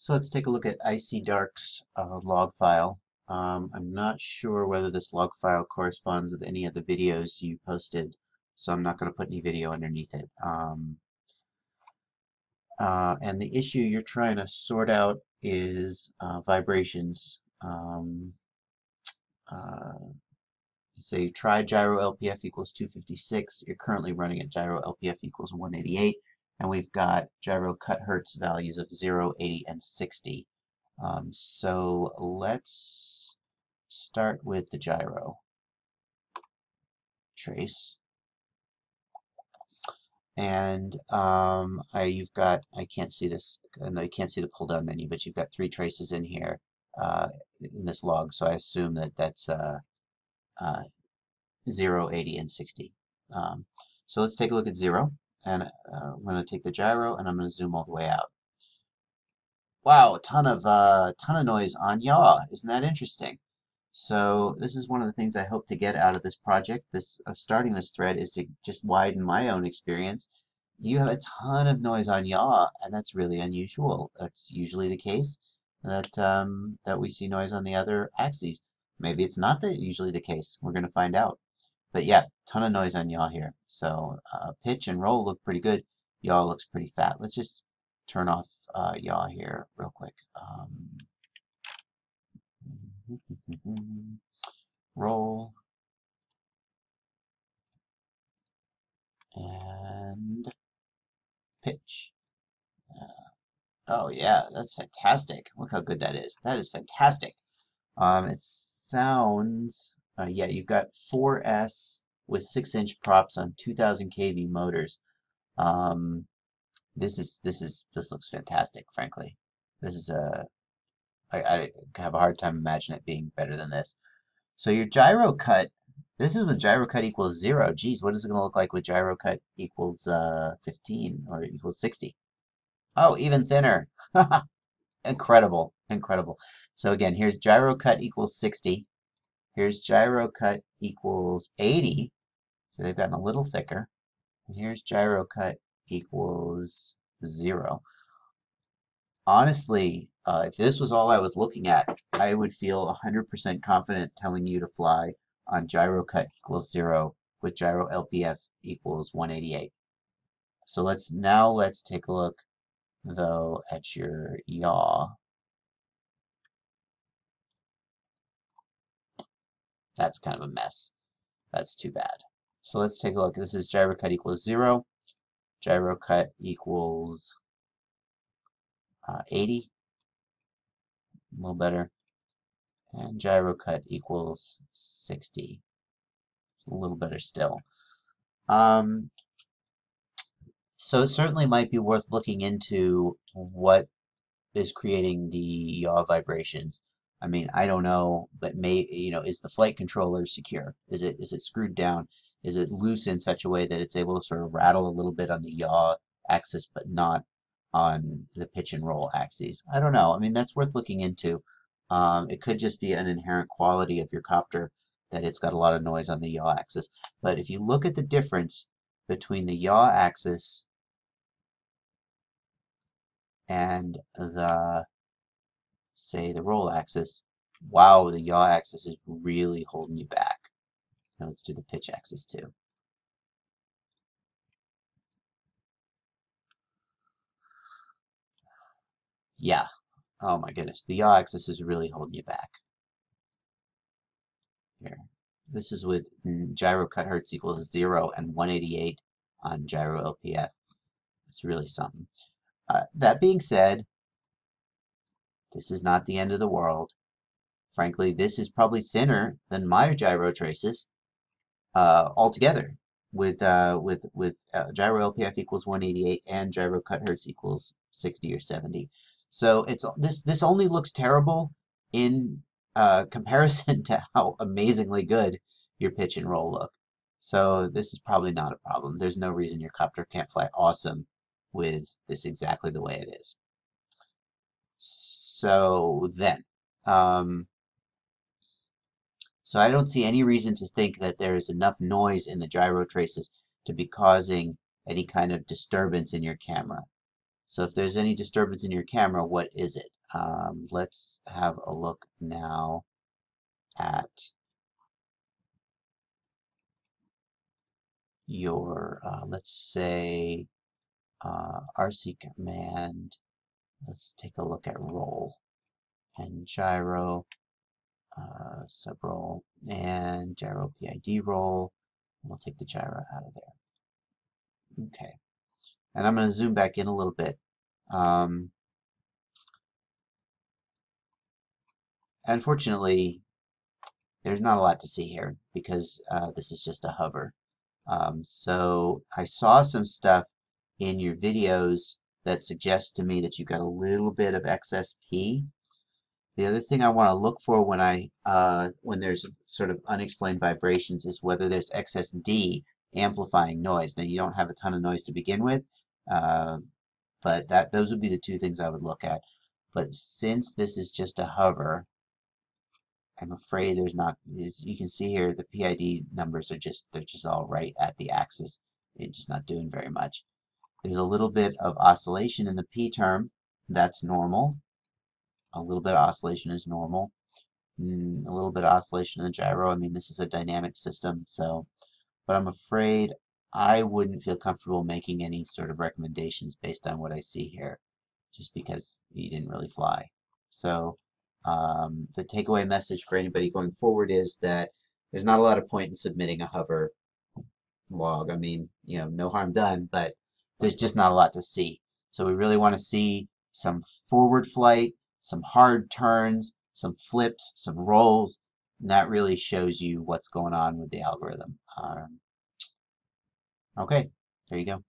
So let's take a look at icdark's log file. I'm not sure whether this log file corresponds with any of the videos you posted, so I'm not going to put any video underneath it. And the issue you're trying to sort out is vibrations. So you tried gyro LPF equals 256. You're currently running at gyro LPF equals 188. And we've got gyro cut hertz values of 0, 80, and 60. So let's start with the gyro trace. And I can't see this, no, you can't see the pull down menu, but you've got 3 traces in here in this log. So I assume that that's 0, 80, and 60. So let's take a look at 0. And I'm going to take the gyro and I'm going to zoom all the way out. Wow, a ton of noise on yaw. Isn't that interesting? So this is one of the things I hope to get out of this project, of starting this thread, is to just widen my own experience. You have a ton of noise on yaw, and that's really unusual. That's usually the case that that we see noise on the other axes. Maybe it's not usually the case. We're going to find out. But yeah, ton of noise on yaw here. So pitch and roll look pretty good. Yaw looks pretty fat. Let's just turn off yaw here real quick. Roll and pitch. Oh yeah, that's fantastic. Look how good that is. That is fantastic. It sounds, yeah, you've got 4S with 6-inch props on 2000 kV motors. This looks fantastic, frankly. This is I have a hard time imagining it being better than this. So your gyro cut, this is with gyro cut equals 0. Geez, what is it going to look like with gyro cut equals 15 or equals 60? Oh, even thinner. Incredible, incredible. So again, here's gyro cut equals 60. Here's gyro cut equals 80. So they've gotten a little thicker. And here's gyro cut equals 0. Honestly, if this was all I was looking at, I would feel 100% confident telling you to fly on gyro cut equals 0 with gyro LPF equals 188. So let's take a look though at your yaw. That's kind of a mess. That's too bad. So let's take a look. This is gyro cut equals 0. Gyro cut equals 80. A little better. And gyro cut equals 60. A little better still. So it certainly might be worth looking into what is creating the yaw vibrations. I mean, I don't know, but is the flight controller secure? Is it screwed down? Is it loose in such a way that it's able to sort of rattle a little bit on the yaw axis, but not on the pitch and roll axes? I don't know. I mean, that's worth looking into. It could just be an inherent quality of your copter that it's got a lot of noise on the yaw axis. But if you look at the difference between the yaw axis and say the roll axis, wow, the yaw axis is really holding you back. Now let's do the pitch axis too. Yeah, oh my goodness, the yaw axis is really holding you back. Here, this is with gyro cut hertz equals 0 and 188 on gyro LPF. It's really something. That being said, this is not the end of the world. Frankly, this is probably thinner than my gyro traces altogether, with gyro LPF equals 188 and gyro cut hertz equals 60 or 70. So this only looks terrible in comparison to how amazingly good your pitch and roll look. So this is probably not a problem. There's no reason your copter can't fly awesome with this exactly the way it is. So then, so I don't see any reason to think that there is enough noise in the gyro traces to be causing any kind of disturbance in your camera. So if there's any disturbance in your camera, what is it? Let's have a look now at your, let's say, RC command. Let's take a look at roll and gyro, subroll, and gyro PID roll. We'll take the gyro out of there. Okay. And I'm going to zoom back in a little bit. Unfortunately, there's not a lot to see here because this is just a hover. So I saw some stuff in your videos that suggests to me that you've got a little bit of excess P. The other thing I want to look for when there's sort of unexplained vibrations is whether there's excess D amplifying noise. Now you don't have a ton of noise to begin with, but those would be the two things I would look at. But since this is just a hover, I'm afraid there's not. You can see here the PID numbers are they're just all right at the axis. It's just not doing very much. There's a little bit of oscillation in the P term. That's normal. A little bit of oscillation is normal. A little bit of oscillation in the gyro. I mean, this is a dynamic system, so. But I'm afraid I wouldn't feel comfortable making any sort of recommendations based on what I see here, just because you didn't really fly. So the takeaway message for anybody going forward is that there's not a lot of point in submitting a hover log. I mean, no harm done, but there's just not a lot to see. So we really want to see some forward flight, some hard turns, some flips, some rolls, and that really shows you what's going on with the algorithm. Okay, there you go.